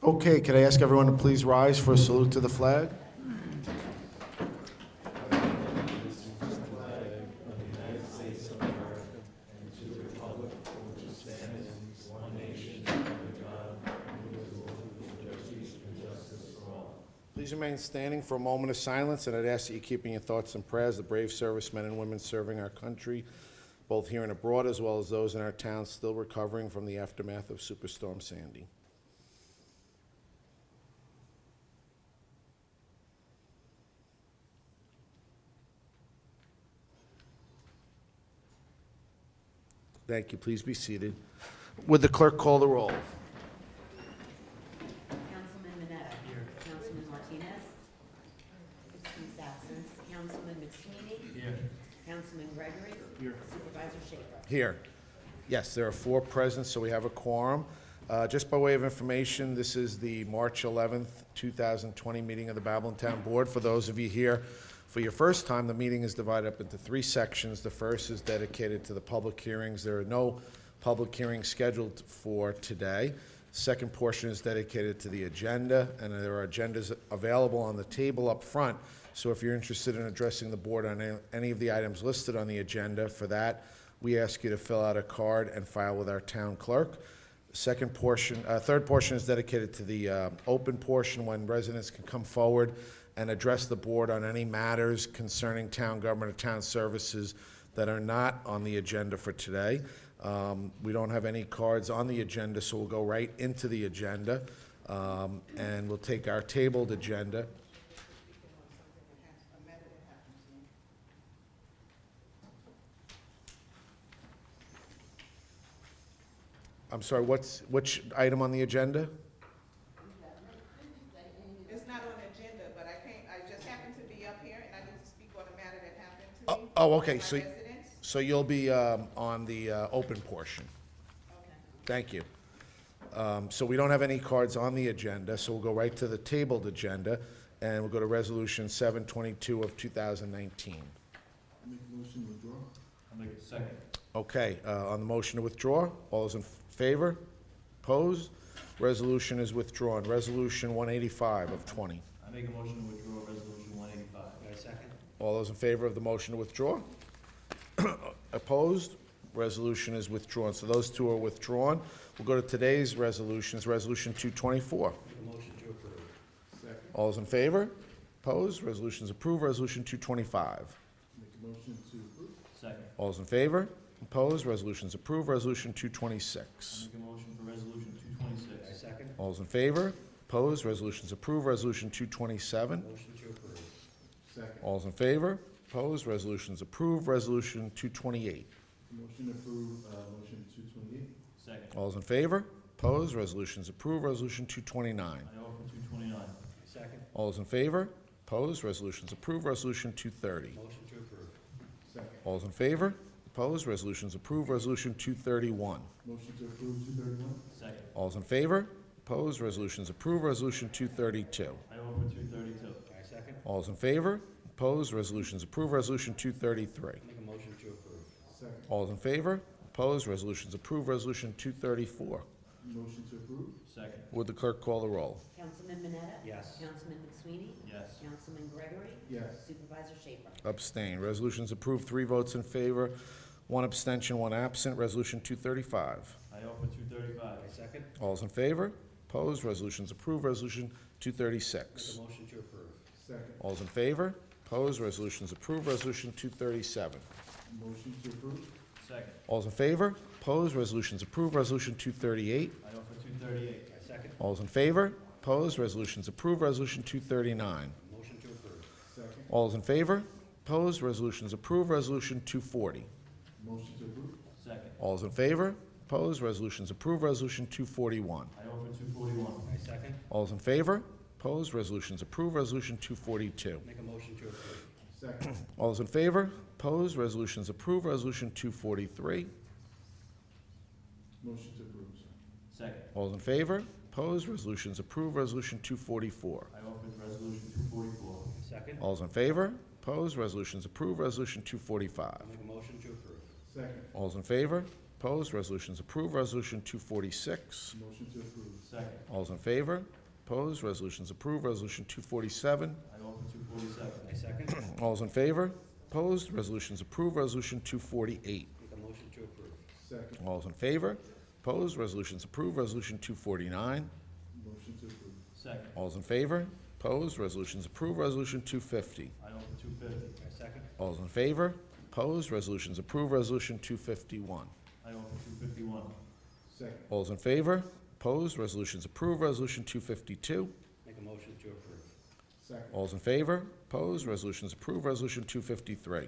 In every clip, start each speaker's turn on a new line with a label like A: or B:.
A: Okay, can I ask everyone to please rise for a salute to the flag? Please remain standing for a moment of silence, and I'd ask that you keep in your thoughts and prayers the brave servicemen and women serving our country, both here and abroad, as well as those in our town still recovering from the aftermath of Superstorm Sandy. Thank you. Please be seated. Would the clerk call the roll?
B: Councilman Mineta. Here. Councilman Martinez. Excuse absence. Councilman McSweeney.
C: Here.
B: Councilman Gregory.
C: Here.
B: Supervisor Schaefer.
A: Here. Yes, there are 4 present, so we have a quorum. Just by way of information, this is the March 11th, 2020 meeting of the Babylon Town Board. For those of you here for your first time, the meeting is divided up into 3 sections. The first is dedicated to the public hearings. There are no public hearings scheduled for today. The second portion is dedicated to the agenda, and there are agendas available on the table up front. So if you're interested in addressing the board on any of the items listed on the agenda, for that, we ask you to fill out a card and file with our town clerk. Third portion is dedicated to the open portion, when residents can come forward and address the board on any matters concerning town government or town services that are not on the agenda for today. We don't have any cards on the agenda, so we'll go right into the agenda, and we'll take our tabled agenda. I'm sorry, which item on the agenda?
D: It's not on the agenda, but I just happened to be up here and I need to speak on a matter that happened to me.
A: Okay,
D: My
A: so,
D: residents.
A: so you'll be on the open portion.
B: Okay.
A: Thank you. So we don't have any cards on the agenda, so we'll go right to the tabled agenda, and we'll go to Resolution 722 of 2019.
C: Make a motion to withdraw. I'll make it second.
A: Okay, on the motion to withdraw, all those in favor? Opposed? Resolution is withdrawn. Resolution 185 of 20.
C: I make a motion to withdraw resolution 185. Second.
A: All those in favor of the motion to withdraw? Opposed? Resolution is withdrawn. So those 2 are withdrawn. We'll go to today's resolutions, Resolution 224.
C: Make a motion to approve. Second.
A: All those in favor? Opposed? Resolution is approved. Resolution 225.
C: Make a motion to approve. Second.
A: All those in favor? Opposed? Resolution is approved. Resolution 226.
C: Make a motion for resolution 226. Second.
A: All those in favor? Opposed? Resolution is approved. Resolution 227.
C: Motion to approve. Second.
A: All those in favor? Opposed? Resolution is approved. Resolution 228.
C: Motion to approve, motion 228. Second.
A: All those in favor? Opposed? Resolution is approved. Resolution 229.
C: I offer 229. Second.
A: All those in favor? Opposed? Resolution is approved. Resolution 230.
C: Motion to approve. Second.
A: All those in favor? Opposed? Resolution is approved. Resolution 231.
C: Motion to approve 231. Second.
A: All those in favor? Opposed? Resolution is approved. Resolution 232.
C: I offer 232. Second.
A: All those in favor? Opposed? Resolution is approved. Resolution 233.
C: Make a motion to approve. Second.
A: All those in favor? Opposed? Resolution is approved. Resolution 234.
C: Motion to approve. Second.
A: Would the clerk call the roll?
B: Councilman Mineta.
C: Yes.
B: Councilman McSweeney.
C: Yes.
B: Councilman Gregory.
C: Yes.
B: Supervisor Schaefer.
A: Abstain. Resolution is approved. 3 votes in favor, 1 abstention, 1 absent. Resolution 235.
C: I offer 235. Second.
A: All those in favor? Opposed? Resolution is approved. Resolution 236.
C: Motion to approve. Second.
A: All those in favor? Opposed? Resolution is approved. Resolution 237.
C: Motion to approve. Second.
A: All those in favor? Opposed? Resolution is approved. Resolution 238.
C: I offer 238. Second.
A: All those in favor? Opposed? Resolution is approved. Resolution 239.
C: Motion to approve. Second.
A: All those in favor? Opposed? Resolution is approved. Resolution 240.
C: Motion to approve. Second.
A: All those in favor? Opposed? Resolution is approved. Resolution 241.
C: I offer 241. Second.
A: All those in favor? Opposed? Resolution is approved. Resolution 242.
C: Make a motion to approve. Second.
A: All those in favor? Opposed? Resolution is approved. Resolution 243.
C: Motion to approve. Second.
A: All those in favor? Opposed? Resolution is approved. Resolution 244.
C: I offer resolution 244. Second.
A: All those in favor? Opposed? Resolution is approved. Resolution 245.
C: Make a motion to approve. Second.
A: All those in favor? Opposed? Resolution is approved. Resolution 246.
C: Motion to approve. Second.
A: All's in favor? Opposed? Resolution's approved. Resolution 247.
C: I offer 247.
E: I second.
A: All's in favor? Opposed? Resolution's approved. Resolution 248.
E: Make a motion to approve.
C: Second.
A: All's in favor? Opposed? Resolution's approved. Resolution 249.
C: Motion to approve. Second.
A: All's in favor? Opposed? Resolution's approved. Resolution 250.
C: I offer 250.
E: I second.
A: All's in favor? Opposed? Resolution's approved. Resolution 251.
C: I offer 251. Second.
A: All's in favor? Opposed? Resolution's approved. Resolution 252.
E: Make a motion to approve.
C: Second.
A: All's in favor? Opposed? Resolution's approved. Resolution 253.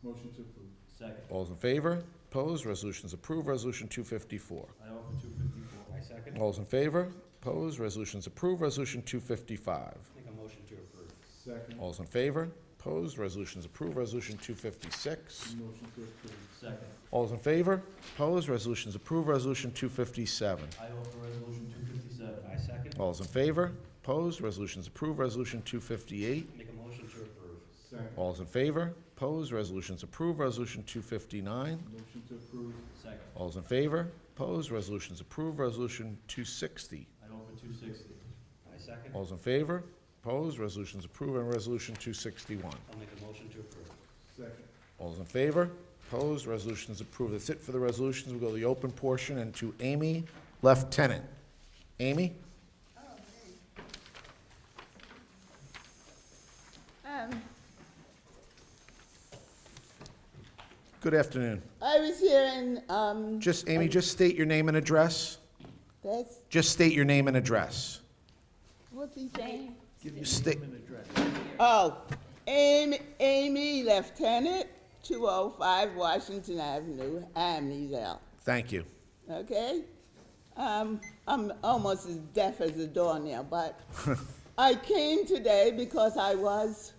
C: Motion to approve. Second.
A: All's in favor? Opposed? Resolution's approved. Resolution 254.
C: I offer 254.
E: I second.
A: All's in favor? Opposed? Resolution's approved. Resolution 255.
E: Make a motion to approve.
C: Second.
A: All's in favor? Opposed? Resolution's approved. Resolution 256.
C: Motion to approve. Second.
A: All's in favor? Opposed? Resolution's approved. Resolution 257.
C: I offer resolution 257.
E: I second.
A: All's in favor? Opposed? Resolution's approved. Resolution 258.
E: Make a motion to approve.
C: Second.
A: All's in favor? Opposed? Resolution's approved. Resolution 259.
C: Motion to approve. Second.
A: All's in favor? Opposed? Resolution's approved. Resolution 260.
C: I offer 260.
E: I second.
A: All's in favor? Opposed? Resolution's approved. And Resolution 261.
E: I'll make a motion to approve.
C: Second.
A: All's in favor? Opposed? Resolution's approved. That's it for the resolutions. We'll go to the open portion and to Amy Lieutenant. Amy? Good afternoon.
F: I was here in,
A: Amy, just state your name and address.
F: that's,
A: Just state your name and address.
F: what's he saying?
A: State,
F: Oh, Amy Lieutenant, 205 Washington Avenue, Amnesia,
A: thank you.
F: okay? I'm almost as deaf as a doornail, but I came today because I was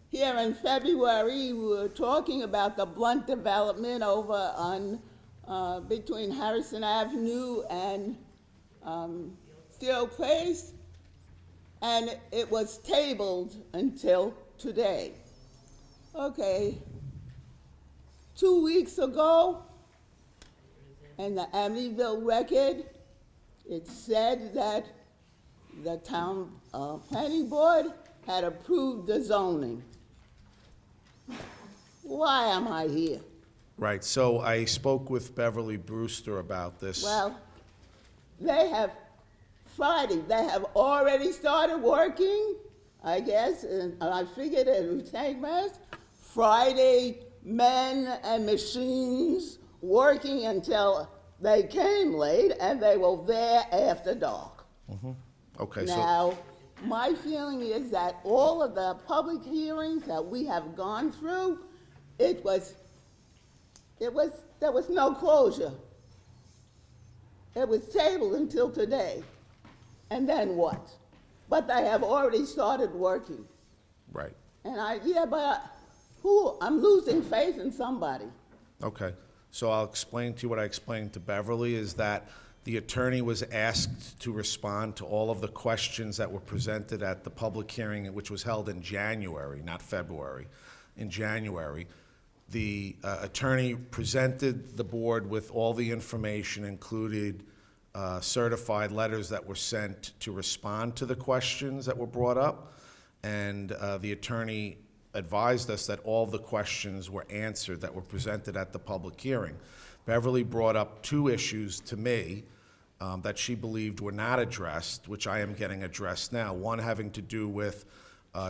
F: here in February. We were talking about the blunt development over on, between Harrison Avenue and Steel Place, and it was tabled until today. Okay, 2 weeks ago, in the Amityville Record, it said that the town planning board had approved the zoning. Why am I here?
A: Right, so I spoke with Beverly Brewster about this.
F: Well, they have already started working, I guess, and I figured it would take us Friday, men and machines working until they came late, and they were there after dark.
A: Okay, so,
F: Now, my feeling is that all of the public hearings that we have gone through, there was no closure. It was tabled until today. And then what? But they have already started working.
A: right,
F: And I'm losing faith in somebody.
A: okay. So I'll explain to you what I explained to Beverly, is that the attorney was asked to respond to all of the questions that were presented at the public hearing, which was held in January, not February, in January. The attorney presented the board with all the information, included certified letters that were sent to respond to the questions that were brought up, and the attorney advised us that all the questions were answered that were presented at the public hearing. Beverly brought up two issues to me that she believed were not addressed, which I am getting addressed now. One having to do with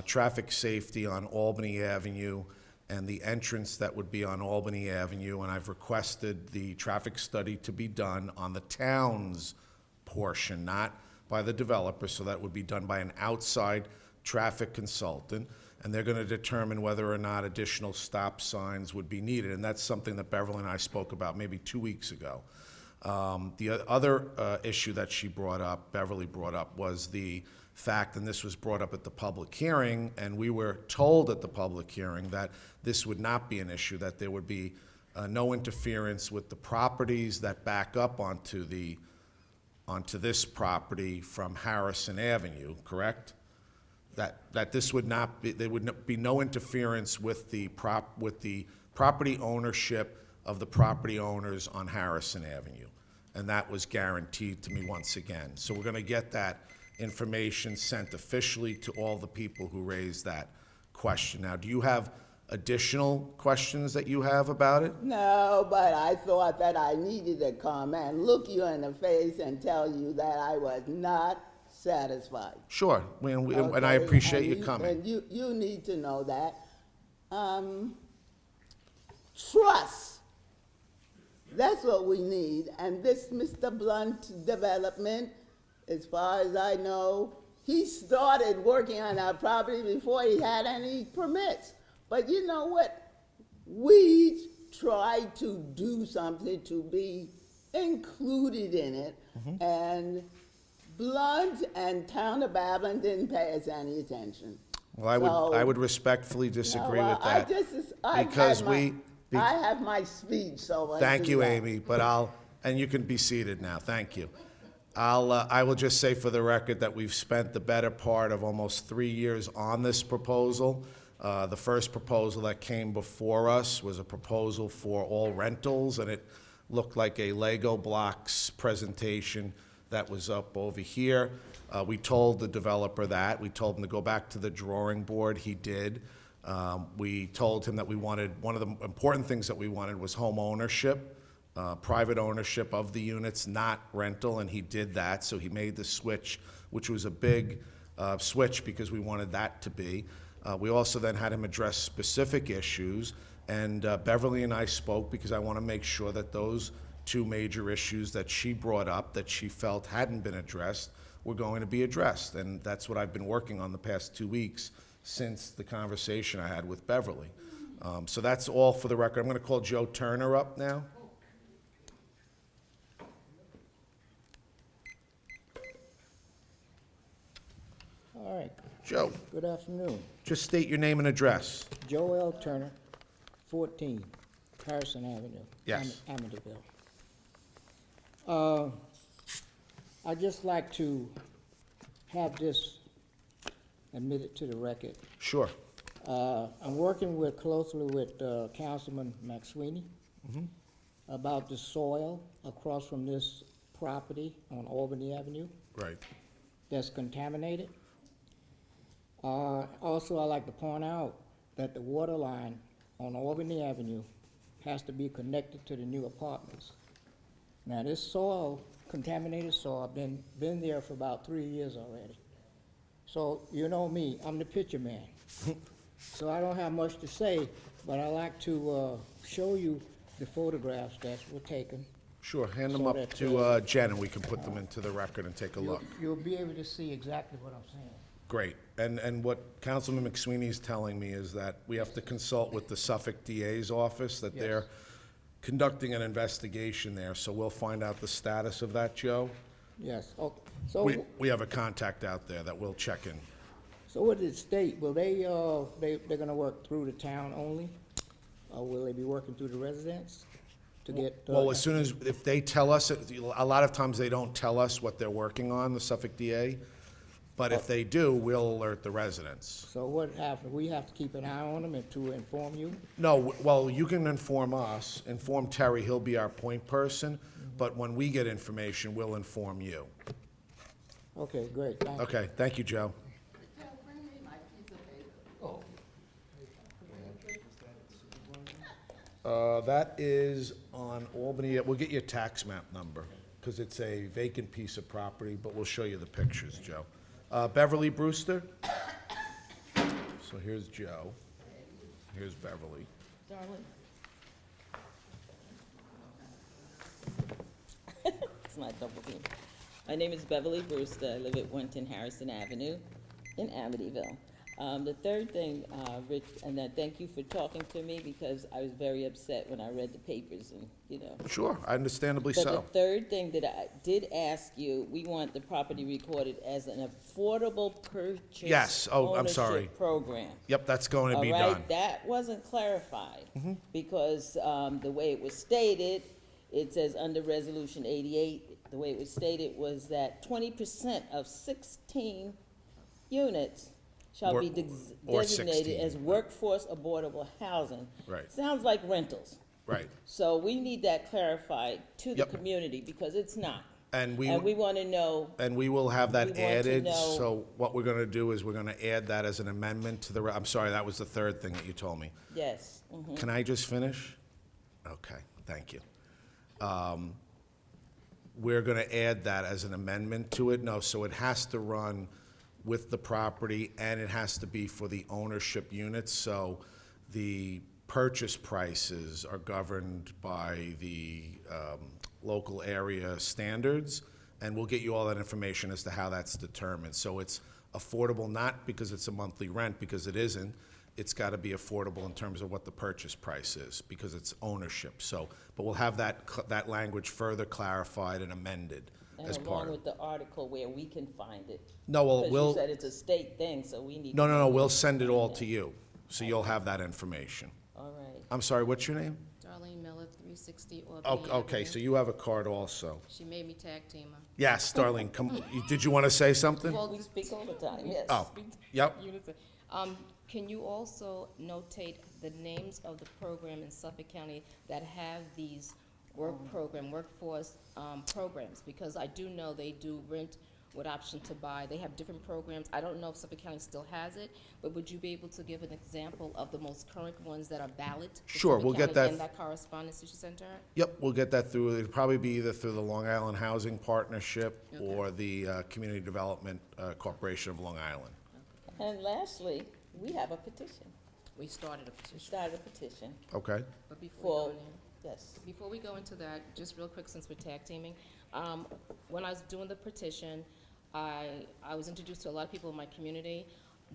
A: traffic safety on Albany Avenue and the entrance that would be on Albany Avenue, and I've requested the traffic study to be done on the town's portion, not by the developer, so that would be done by an outside traffic consultant, and they're gonna determine whether or not additional stop signs would be needed, and that's something that Beverly and I spoke about maybe 2 weeks ago. The other issue that Beverly brought up, was the fact, and this was brought up at the public hearing, and we were told at the public hearing that this would not be an issue, that there would be no interference with the properties that back up onto this property from Harrison Avenue, correct? That this would not be, there would be no interference with the property ownership of the property owners on Harrison Avenue. and that was guaranteed to me once again. So we're gonna get that information sent officially to all the people who raised that question. Now, do you have additional questions that you have about it?
F: No, but I thought that I needed to come and look you in the face and tell you that I was not satisfied.
A: Sure, and I
F: Okay?
A: appreciate you
F: And
A: coming.
F: And you need to know that. Trust. That's what we need. And this Mr. Blunt development, as far as I know, he started working on our property before he had any permits. But you know what? We tried to do something to be included in it, and Blunt and Town of Babylon didn't pay us any attention.
A: Well, I
F: So-
A: would respectfully disagree
F: No,
A: with
F: well,
A: that.
F: I've
A: because
F: had my-
A: we- be-
F: I have my speech, so. I
A: Thank
F: do
A: you,
F: that.
A: Amy, but and you can be seated now, thank you. I will just say for the record that we've spent the better part of almost 3 years on this proposal. The first proposal that came before us was a proposal for all rentals, and it looked like a Lego blocks presentation that was up over here. We told the developer that. We told him to go back to the drawing board. He did. We told him that we wanted, one of the important things that we wanted was home ownership, private ownership of the units, not rental, and he did that. So he made the switch, which was a big switch because we wanted that to be. We also then had him address specific issues, and Beverly and I spoke because I want to make sure that those two major issues that she brought up that she felt hadn't been addressed were going to be addressed. And that's what I've been working on the past 2 weeks since the conversation I had with Beverly. So that's all for the record. I'm going to call Joe Turner up now.
G: All right,
A: Joe,
G: good afternoon.
A: just state your name and address.
G: Joel Turner, 14 Harrison Avenue.
A: Yes.
G: Amityville. I'd just like to have this admitted to the record.
A: Sure.
G: I'm working closely with Councilman McSweeney about the soil across from this property on Albany Avenue
A: Right.
G: that's contaminated. Also, I'd like to point out that the water line on Albany Avenue has to be connected to the new apartments. Now, this soil, contaminated soil, been there for about 3 years already. So, you know me, I'm the picture man. So I don't have much to say, but I like to show you the photographs that were taken.
A: Sure, hand them
G: So
A: up
G: that,
A: to Jen, and we can put them into the record and take a look.
G: You'll be able to see exactly what I'm saying.
A: Great. And what Councilman McSweeney is telling me is that we have to consult with the Suffolk DA's office, that they're conducting an investigation there, so we'll find out the status of that, Joe.
G: Yes, oh, so.
A: We have a contact out there that we'll check in.
G: So what did it state? Will they're gonna work through the town only? Or will they be working through the residents to get?
A: Well, as soon as, if they tell us, a lot of times they don't tell us what they're working on, the Suffolk DA, but if they do, we'll alert the residents.
G: So what happens? We have to keep an eye on them and to inform you?
A: No, well, you can inform us, inform Terry, he'll be our point person, but when we get information, we'll inform you.
G: Okay, great, thank you.
A: Okay, thank you, Joe. That is on Albany, we'll get you a tax map number, because it's a vacant piece of property, but we'll show you the pictures, Joe. Beverly Brewster? So here's Joe. Here's Beverly.
H: Darling. It's not double beam. My name is Beverly Brewster. I live at 110 Harrison Avenue in Amityville. The third thing, Rich, and thank you for talking to me because I was very upset when I read the papers and, you know.
A: Sure, understandably
H: But the
A: so.
H: third thing that I did ask you, we want the property recorded as an affordable purchase.
A: Yes. Oh, I'm sorry.
H: ownership program.
A: Yep, that's going to be
H: All
A: done.
H: right, that wasn't clarified, because the way it was stated, it says under Resolution 88, the way it was stated was that 20% of 16 units shall be
A: Or
H: designated
A: 16.
H: as workforce affordable housing.
A: Right.
H: Sounds like rentals.
A: Right.
H: So we need that clarified to the
A: Yep.
H: community, because it's not.
A: And we
H: want to know,
A: And we will have that
H: We want to
A: added,
H: know-
A: so what we're gonna do is we're gonna add that as an amendment to the, I'm sorry, that was the third thing that you told me.
H: yes.
A: Can I just finish? Okay, thank you. We're gonna add that as an amendment to it, no, so it has to run with the property, and it has to be for the ownership units, so the purchase prices are governed by the local area standards, and we'll get you all that information as to how that's determined. So it's affordable, not because it's a monthly rent, because it isn't. It's gotta be affordable in terms of what the purchase price is, because it's ownership, so, but we'll have that language further clarified and amended
H: And
A: as part
H: along
A: of.
H: with the article where we can find it.
A: No, well,
H: Because
A: we'll,
H: you said it's a state thing, so we need.
A: no,
H: to
A: no, no,
H: know
A: we'll
H: where
A: send it
H: find
A: all to you, so you'll have that information.
H: All right.
A: I'm sorry, what's your name?
I: Darlene Miller, 360 Albany
A: Okay,
I: Avenue.
A: so you have a card also.
I: She made me tag team her.
A: Yes, Darlene, come, did you want to say something?
I: Well,
H: We speak all the time, yes.
A: Oh, yep.
I: Unison. Can you also notate the names of the program in Suffolk County that have these workforce programs? Because I do know they do rent with option to buy. They have different programs. I don't know if Suffolk County still has it, but would you be able to give an example of the most current ones that are valid? for
A: Sure,
I: Suffolk
A: we'll get
I: County
A: that-
I: in that correspondence that you sent her?
A: Yep, we'll get that through, it'll probably be either through the Long Island Housing Partnership
I: Okay.
A: or the Community Development Corporation of Long Island.
H: And lastly, we have a petition.
I: We started a
H: We
I: petition.
H: started a petition
A: Okay?
I: But before we
H: for,
I: go in there.
H: yes.
I: Before we go into that, just real quick, since we're tag teaming, when I was doing the petition, I was introduced to a lot of people in my community.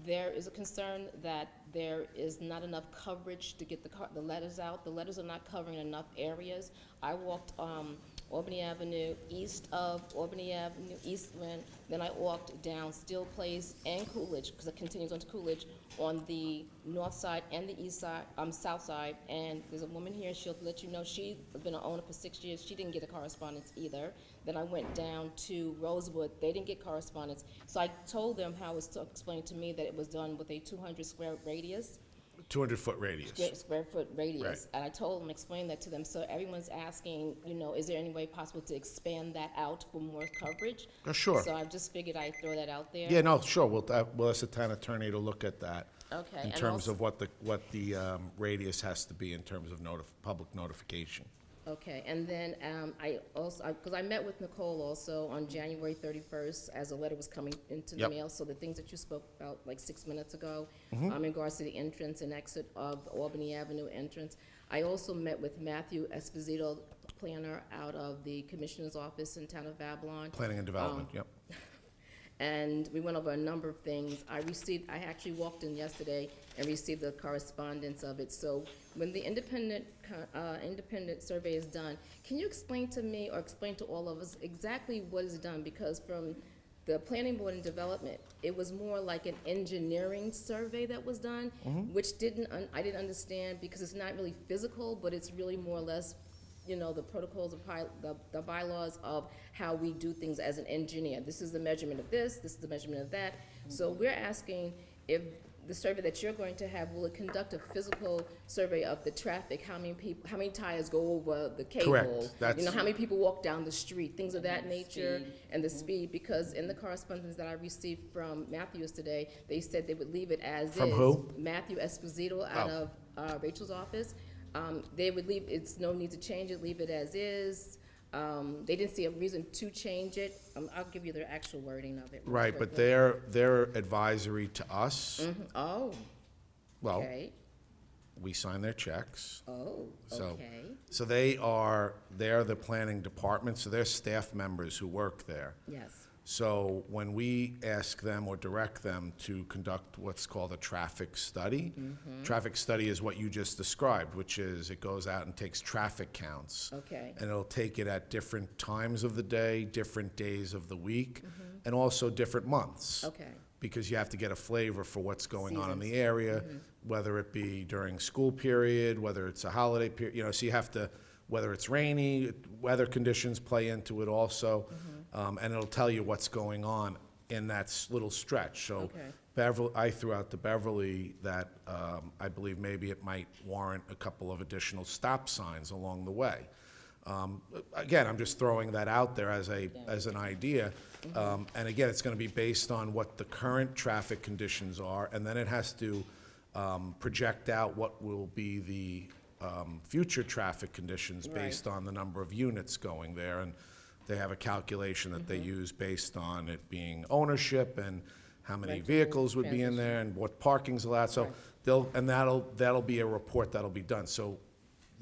I: There is a concern that there is not enough coverage to get the letters out. The letters are not covering enough areas. I walked Albany Avenue, east of Albany Avenue, eastland, then I walked down Steel Place and Coolidge, because it continues on to Coolidge, on the north side and the east side, south side, and there's a woman here, she'll let you know, she's been an owner for 6 years, she didn't get a correspondence either. Then I went down to Rosewood, they didn't get correspondence. So I told them how it was explained to me that it was done with a 200 square radius,
A: 200-foot radius.
I: square foot radius.
A: Right.
I: And I told them, explained that to them, so everyone's asking, is there any way possible to expand that out for more coverage?
A: Sure.
I: So I just figured I'd throw that out there.
A: Yeah, no, sure, we'll ask the town attorney to look at that.
I: Okay,
A: In
I: and
A: terms
I: also-
A: of what the radius has to be in terms of public notification.
I: Okay, and then I also, because I met with Nicole also on January 31st as a letter was coming into the
A: Yep.
I: mail, so the things that you spoke about like 6 minutes ago, in regards to the entrance and exit of Albany Avenue entrance. I also met with Matthew Esposito, planner out of the Commissioner's Office in Town of Babylon.
A: Planning and Development, yep.
I: And we went over a number of things. I actually walked in yesterday and received the correspondence of it. So when the independent survey is done, can you explain to me or explain to all of us exactly what is done? Because from the Planning Board and Development, it was more like an engineering survey that was done, which I didn't understand because it's not really physical, but it's really more or less the protocols of the bylaws of how we do things as an engineer. This is the measurement of this is the measurement of that. So we're asking if the survey that you're going to have, will it conduct a physical survey of the traffic? How many tires go over the cable?
A: Correct. That's-
I: How many people walk down the street? Things of that
H: the
I: nature.
H: speed.
I: And the speed, because in the correspondence that I received from Matthews today, they said they would leave it as is.
A: From who?
I: Matthew Esposito out
A: Oh.
I: of Rachel's office. They would leave, it's no need to change it, leave it as is. They didn't see a reason to change it. I'll give you the actual wording of it. real
A: Right, but
I: quickly.
A: their advisory to us,
I: Oh,
A: well,
I: okay.
A: we sign their checks.
I: Oh,
A: So-
I: okay.
A: So they're the planning department, so they're staff members who work there.
I: Yes.
A: So when we ask them or direct them to conduct what's called a traffic study, traffic study is what you just described, which is it goes out and takes traffic counts.
I: Okay.
A: And it'll take it at different times of the day, different days of the week, and also different months.
I: Okay.
A: Because you have to get a flavor for what's going on in the
I: Seasons.
A: area, whether it be during school period, whether it's a holiday period, so you have to, whether it's rainy, weather conditions play into it also. And it'll tell you what's going on in that little stretch. So
I: Okay.
A: Beverly, I threw out to Beverly that I believe maybe it might warrant a couple of additional stop signs along the way. Again, I'm just throwing that out there as an idea. And again, it's going to be based on what the current traffic conditions are, and then it has to project out what will be the future traffic conditions based on the number of units going there. And they have a calculation that they use based on it being ownership and how many
I: Rentals,
A: vehicles would be in there and what parking's allowed. So that'll be a report that'll be done. So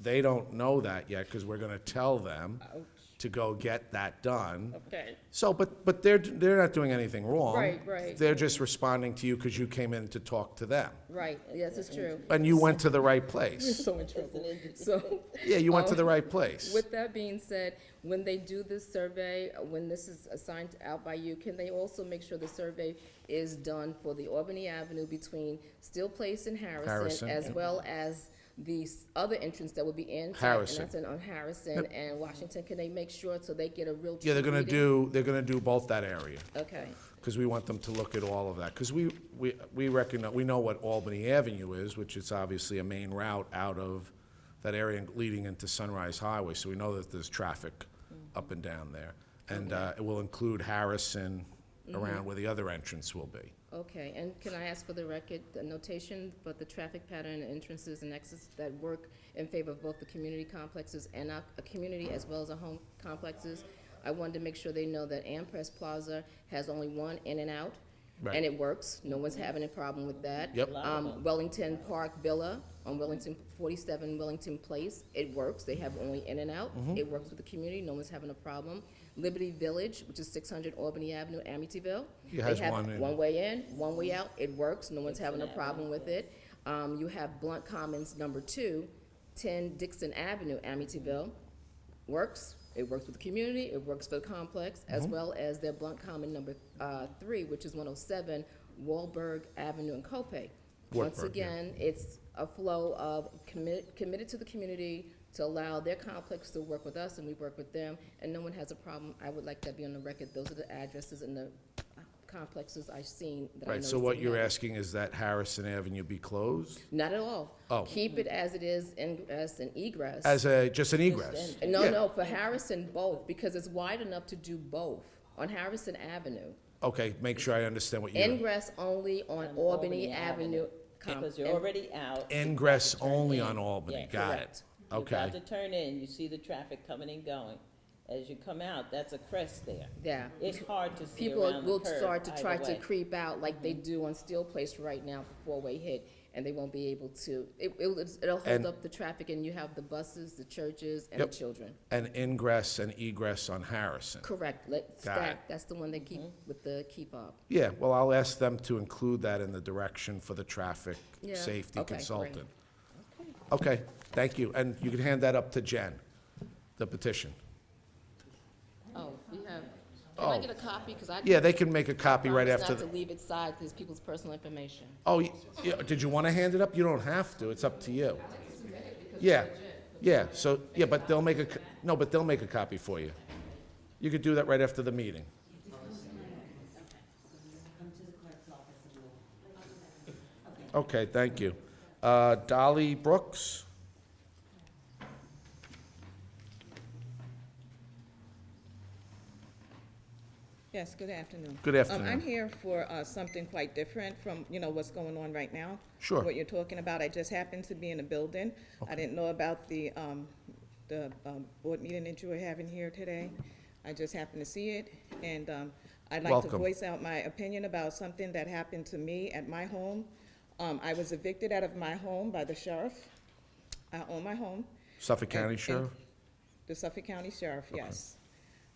A: they don't know that yet, because we're gonna tell them to go get that done.
I: Okay.
A: So, but they're not doing anything wrong.
I: Right.
A: They're just responding to you because you came in to talk to them.
I: Right, yes, it's true.
A: And you went to the right place.
I: So in trouble. So,
A: Yeah, you went to the right place.
I: with that being said, when they do this survey, when this is assigned out by you, can they also make sure the survey is done for the Albany Avenue between Still Place and
A: Harrison,
I: as
A: yeah.
I: well as the other entrance that would be in?
A: Harrison.
I: And that's on Harrison and Washington. Can they make sure so they get a real
A: Yeah, they're
I: true
A: gonna do both that area.
I: Okay,
A: Because we want them to look at all of that. Because we recognize, we know what Albany Avenue is, which is obviously a main route out of that area leading into Sunrise Highway, so we know that there's traffic up and down there. And it will include Harrison around where the other entrance will be.
I: okay. And can I ask for the record, the notation for the traffic pattern, entrances and exits that work in favor of both the community complexes and a community as well as a home complexes? I wanted to make sure they know that Ampress Plaza has only one in and out,
A: Right.
I: and it works. No one's having a problem with that.
A: Yep.
I: Wellington Park Villa on 47 Wellington Place, it works. They have only in and out. It works with the community. No one's having a problem. Liberty Village, which is 600 Albany Avenue, Amityville.
A: It has
I: They have
A: one in.
I: one way in, one way out. It works. No one's having a problem with it. You have Blunt Commons number 2, 10 Dixon Avenue, Amityville. Works. It works with the community. It works for the complex, as well as their Blunt Common number 3, which is 107 Wahlberg Avenue in Copiague. Once
A: Wartburg, yeah.
I: again, it's a flow of committed to the community to allow their complex to work with us, and we work with them, and no one has a problem. I would like that to be on the record. Those are the addresses and the complexes I've seen that I know.
A: Right, so what you're asking is that Harrison Avenue be closed?
I: Not at all.
A: Oh.
I: Keep it as it is, ingress and egress.
A: As just an egress?
I: No,
A: Yeah.
I: no, for Harrison, both, because it's wide enough to do both on Harrison Avenue.
A: Okay, make sure I understand what you,
I: Ingress only on Albany Avenue.
H: Because you're already out.
A: ingress only on Albany,
H: Yeah,
A: got it.
I: correct.
H: You're about
A: Okay,
H: to turn in, you see the traffic coming and going. As you come out, that's a crest there.
I: Yeah.
H: It's hard to see
I: People
H: around the
I: will
H: curve
I: start to try
H: either
I: to
H: way.
I: creep out like they do on Steel Place right now, the four-way hit, and they won't be able to. It'll hold
A: And-
I: up the traffic, and you have the buses, the churches, and
A: Yep.
I: the children.
A: and ingress and egress on Harrison?
I: Correct.
A: Got
I: Stack,
A: it.
I: that's the one they keep with the keep up.
A: Yeah, well, I'll ask them to include that in the direction for the traffic
I: Yeah,
A: safety
I: okay, great.
A: consultant. Okay, thank you, and you can hand that up to Jen, the petition.
I: Oh, we have, can I
A: Oh.
I: get a copy? Because I.
A: Yeah, they can make a copy right
I: promise
A: after
I: not
A: the...
I: to leave it side, because people's personal information.
A: Oh, yeah, did you want to hand it up? You don't have to, it's up to you. Yeah, yeah, so, yeah, but they'll make but they'll make a copy for you. You could do that right after the meeting.
B: Come to the clerk's office and we'll.
A: Okay, thank you. Dolly Brooks?
D: Yes, good afternoon.
A: Good afternoon.
D: I'm here for something quite different from, what's going on right now.
A: Sure.
D: What you're talking about. I just happened to be in the building. I didn't know about the board meeting that you were having here today. I just happened to see it, and I'd like to
A: Welcome.
D: voice out my opinion about something that happened to me at my home. I was evicted out of my home by the sheriff. I own my home.
A: Suffolk County
D: And-
A: Sheriff?
D: The Suffolk County Sheriff, yes.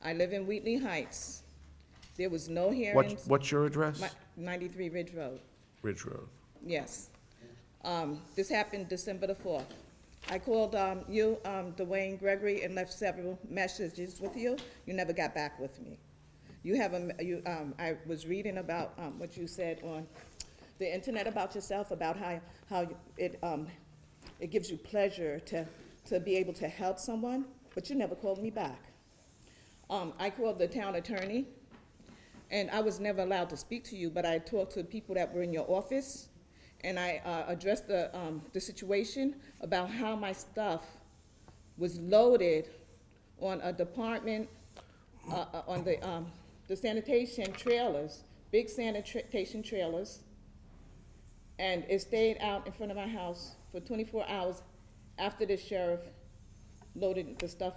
D: I live in Wheatley Heights. There was no hearings.
A: What's your address?
D: 93 Ridge Road,
A: Ridge Road.
D: yes. This happened December the 4th. I called you, Dwayne Gregory, and left several messages with you. You never got back with me. I was reading about what you said on the internet about yourself, about how it gives you pleasure to be able to help someone, but you never called me back. I called the town attorney. And I was never allowed to speak to you, but I talked to people that were in your office, and I addressed the situation about how my stuff was loaded on a department, on the sanitation trailers, big sanitation trailers, and it stayed out in front of my house for 24 hours after the sheriff loaded the stuff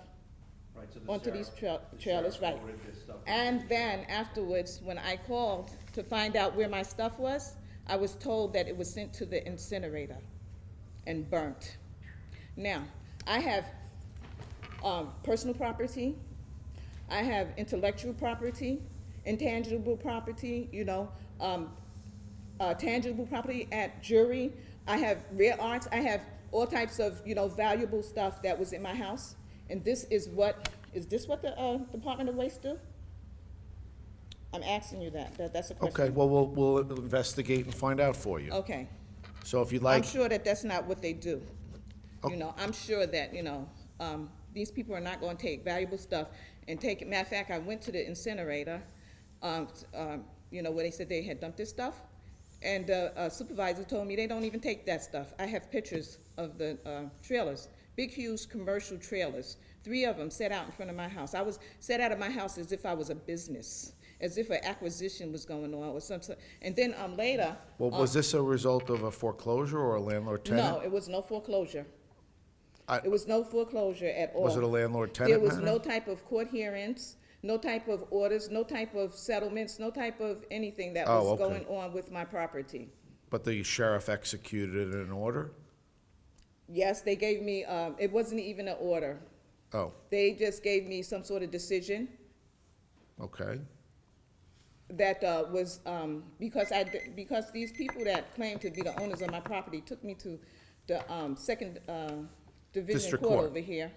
E: Right, so the
D: onto these
E: sheriff- the
D: trailers,
E: sheriff
D: right.
E: loaded this stuff.
D: And then afterwards, when I called to find out where my stuff was, I was told that it was sent to the incinerator and burnt. Now, I have personal property, I have intellectual property, intangible property, tangible property at jury. I have rare arts. I have all types of, valuable stuff that was in my house. And is this what the Department of Waste do? I'm asking you that's a question.
A: Okay, well, we'll investigate and find out for you.
D: Okay.
A: So if you'd
D: I'm
A: like,
D: sure that that's not what they do.
A: Oh.
D: I'm sure that, these people are not going to take valuable stuff and take it. Matter of fact, I went to the incinerator, where they said they had dumped this stuff. And the supervisor told me they don't even take that stuff. I have pictures of the trailers, big, huge commercial trailers. 3 of them set out in front of my house. I was set out of my house as if I was a business, as if an acquisition was going on or something. And then later.
A: well, was this a result of a foreclosure or a landlord-tenant?
D: No, it was no foreclosure.
A: I-
D: It was no foreclosure at all.
A: Was it a landlord-tenant
D: There was
A: matter?
D: no type of court hearings, no type of orders, no type of settlements, no type of anything that
A: Oh,
D: was
A: okay.
D: going on with my property.
A: But the sheriff executed an order?
D: Yes, they gave me, it wasn't even an order.
A: Oh,
D: They just gave me some sort of decision
A: okay.
D: that was, because these people that claim to be the owners of my property took me to the second division
A: District
D: court
A: court.
D: over here.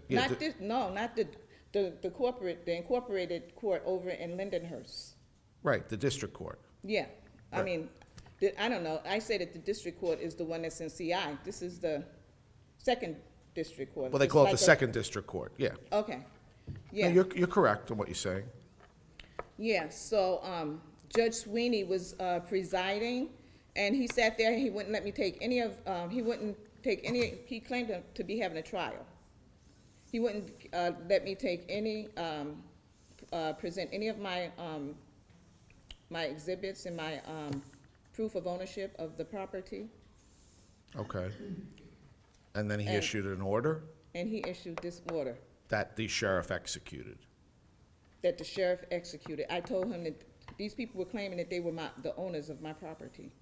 A: Yeah,
D: Not this, no, not the corporate, the incorporated court over in Lindenhurst.
A: right, the district court.
D: Yeah, I
A: Right.
D: mean, I don't know, I say that the district court is the one that's in CI. This is the second district court.
A: Well, they
D: It's
A: call it
D: like
A: the
D: a-
A: second district court, yeah.
D: Okay,
A: No,
D: yeah.
A: you're correct in what you're saying.
D: Yeah, so Judge Sweeney was presiding, and he sat there, he wouldn't let me take any of, he claimed to be having a trial. He wouldn't let me take any, present any of my exhibits and my proof of ownership of the property,
A: Okay. And then he
D: And-
A: issued an order
D: and he issued this order
A: that the sheriff executed.
D: that the sheriff executed. I told him that these people were claiming that they were the owners of my property,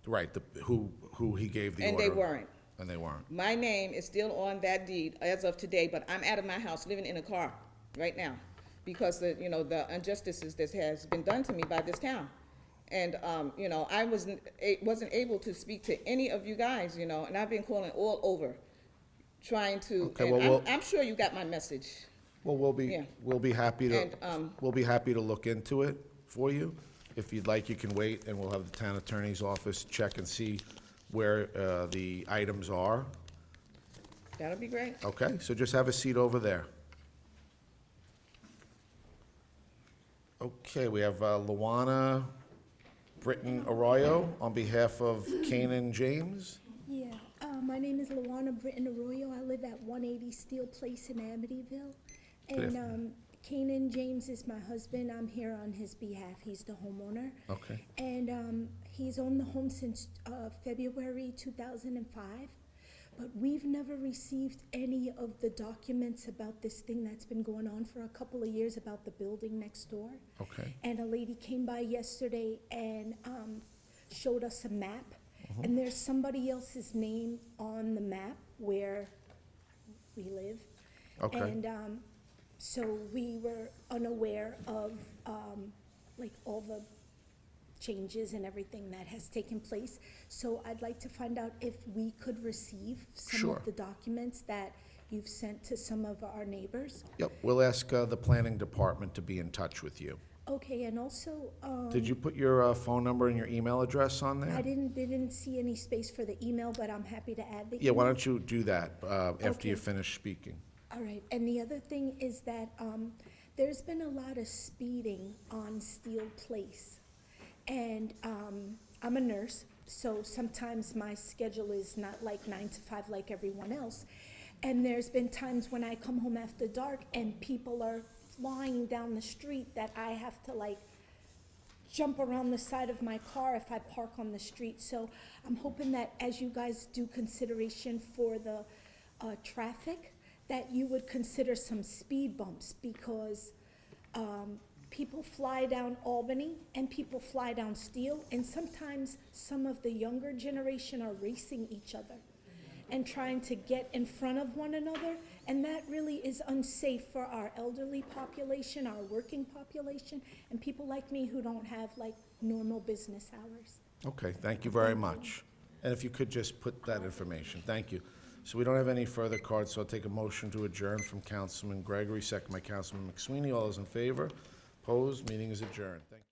A: Right, who he gave the order.
D: and they weren't.
A: And they weren't.
D: My name is still on that deed as of today, but I'm out of my house, living in a car right now, because the injustices that has been done to me by this town. And, I wasn't able to speak to any of you guys, and I've been calling all over, trying to,
A: Okay,
D: and
A: well,
D: I'm sure you got my message.
A: Well,
D: Yeah.
A: we'll be happy to,
D: And,
A: we'll be happy to look into it for you. If you'd like, you can wait, and we'll have the town attorney's office check and see where the items are.
D: That'll be great.
A: Okay, so just have a seat over there. Okay, we have Luana Britton Arroyo on behalf of Canaan James.
J: Yeah, my name is Luana Britton Arroyo. I live at 180 Steel Place in Amityville.
A: Good
J: And Kanan James is my husband. I'm here on his behalf. He's the homeowner.
A: Okay.
J: And he's owned the home since February 2005. But we've never received any of the documents about this thing that's been going on for a couple of years about the building next door.
A: Okay.
J: And a lady came by yesterday and showed us a map. And there's somebody else's name on the map where we live.
A: Okay.
J: And so we were unaware of like all the changes and everything that has taken place. So I'd like to find out if we could receive some
A: Sure.
J: of the documents that you've sent to some of our neighbors.
A: Yep, we'll ask the planning department to be in touch with you.
J: Okay, and also,
A: Did you put your phone number and your email address on there?
J: I didn't see any space for the email, but I'm happy to add the email.
A: Yeah, why don't you do that after you
J: Okay.
A: finish speaking?
J: All right, and the other thing is that There's been a lot of speeding on Steel Place. And I'm a nurse, so sometimes my schedule is not like 9 to 5 like everyone else. And there's been times when I come home after dark and people are flying down the street that I have to like jump around the side of my car if I park on the street. So I'm hoping that as you guys do consideration for the traffic, that you would consider some speed bumps, because people fly down Albany and people fly down Steel, and sometimes some of the younger generation are racing each other and trying to get in front of one another, and that really is unsafe for our elderly population, our working population, and people like me who don't have like normal business hours.
A: Okay, thank you very much. And if you could just put that information, thank you. So we don't have any further cards, so I'll take a motion to adjourn from Councilman Gregory, second by Councilman McSweeney. All those in favor? Opposed? Meeting is adjourned. Thank you.